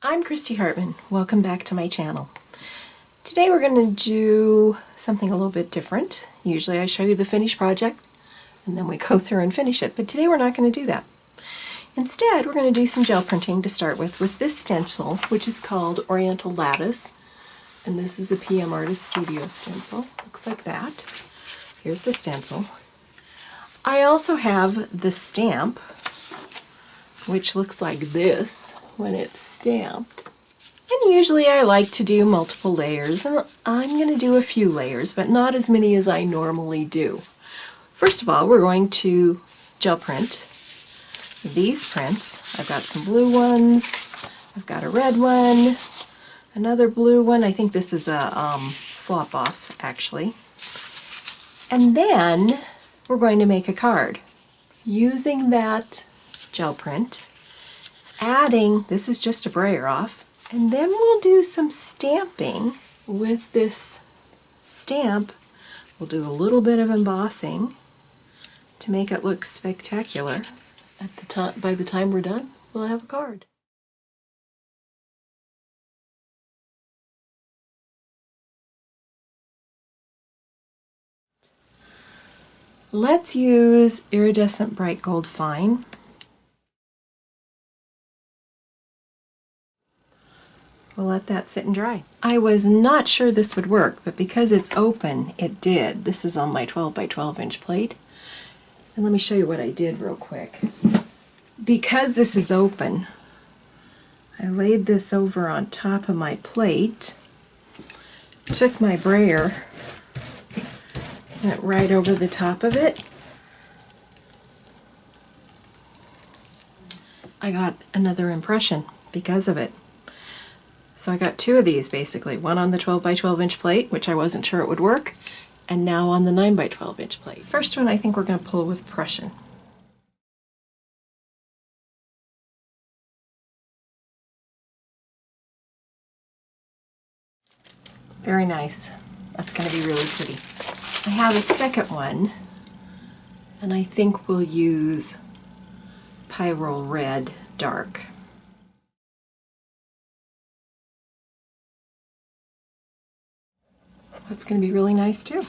I'm Christy Hartman. Welcome back to my channel. Today we're going to do something a little bit different. Usually I show you the finished project and then we go through and finish it, but today we're not going to do that. Instead, we're going to do some gel printing to start with this stencil, which is called Oriental Lattice, and this is a PM Artist Studio stencil. Looks like that. Here's the stencil. I also have the stamp, which looks like this when it's stamped. And usually I like to do multiple layers, and I'm going to do a few layers, but not as many as I normally do. First of all, we're going to gel print these prints. I've got some blue ones, I've got a red one, another blue one. I think this is a flop off actually. And then we're going to make a card using that gel print, adding, this is just a brayer off, and then we'll do some stamping with this stamp. We'll do a little bit of embossing to make it look spectacular. By the time we're done, we'll have a card. Let's use iridescent bright gold fine. We'll let that sit and dry. I was not sure this would work, but because it's open, it did. This is on my 12 by 12 inch plate. And let me show you what I did real quick. Because this is open, I laid this over on top of my plate, took my brayer, went right over the top of it. I got another impression because of it. So I got two of these basically, one on the 12 by 12 inch plate, which I wasn't sure it would work, and now on the 9 by 12 inch plate. First one I think we're going to pull with Prussian. Very nice. That's going to be really pretty. I have a second one, and I think we'll use Pyrrole Red Dark. That's going to be really nice too.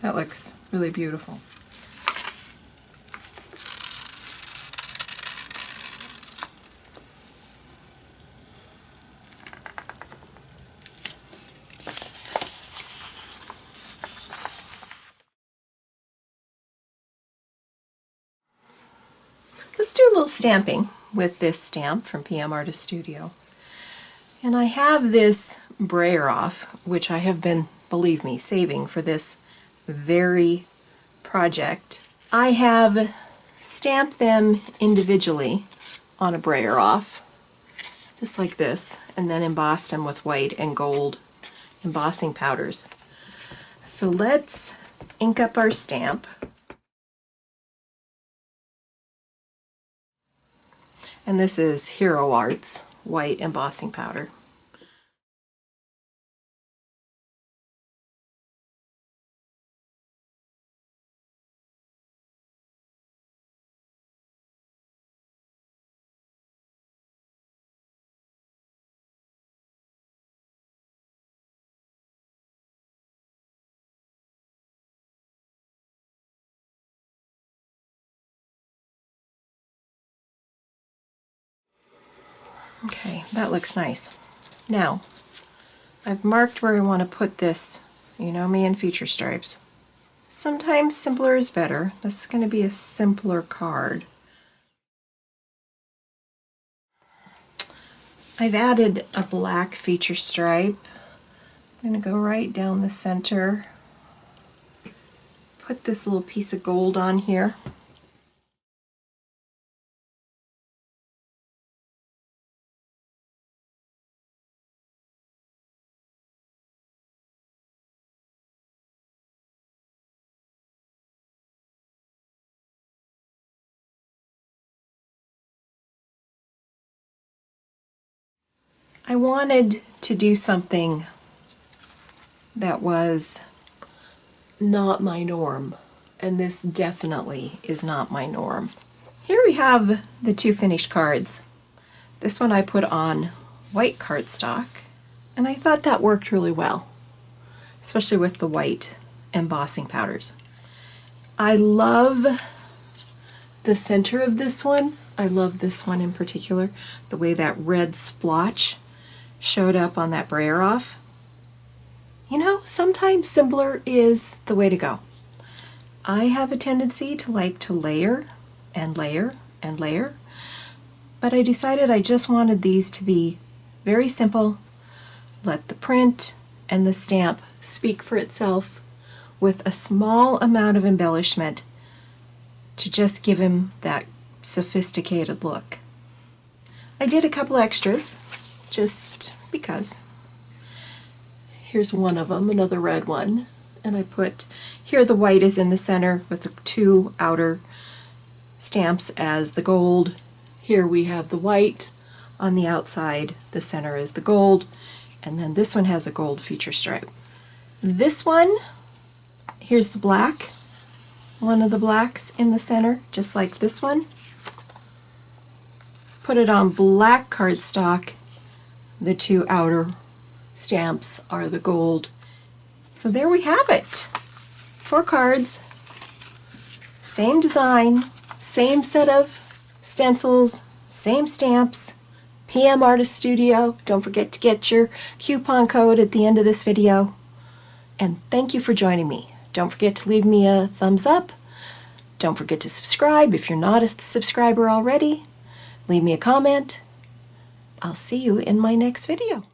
That looks really beautiful. Let's do a little stamping with this stamp from PM Artist Studio. And I have this brayer off, which I have been, believe me, saving for this very project. I have stamped them individually on a brayer off, just like this, and then embossed them with white and gold embossing powders. So let's ink up our stamp. And this is Hero Arts white embossing powder. Okay, that looks nice. Now, I've marked where I want to put this. You know me and feature stripes. Sometimes simpler is better. This is going to be a simpler card. I've added a black feature stripe. I'm going to go right down the center. Put this little piece of gold on here. I wanted to do something that was not my norm, and this definitely is not my norm. Here we have the two finished cards. This one I put on white cardstock, and I thought that worked really well, especially with the white embossing powders. I love the center of this one. I love this one in particular, the way that red splotch showed up on that brayer off. You know, sometimes simpler is the way to go. I have a tendency to like to layer and layer and layer, but I decided I just wanted these to be very simple, let the print and the stamp speak for itself with a small amount of embellishment to just give him that sophisticated look. I did a couple extras just because. Here's one of them, another red one, and I put, here the white is in the center with the two outer stamps as the gold. Here we have the white on the outside, the center is the gold, and then this one has a gold feature stripe. This one, here's the black, one of the blacks in the center, just like this one. Put it on black cardstock. The two outer stamps are the gold. So there we have it. 4 cards, same design, same set of stencils, same stamps, PM Artist Studio. Don't forget to get your coupon code at the end of this video. And thank you for joining me. Don't forget to leave me a thumbs up. Don't forget to subscribe if you're not a subscriber already. Leave me a comment. I'll see you in my next video.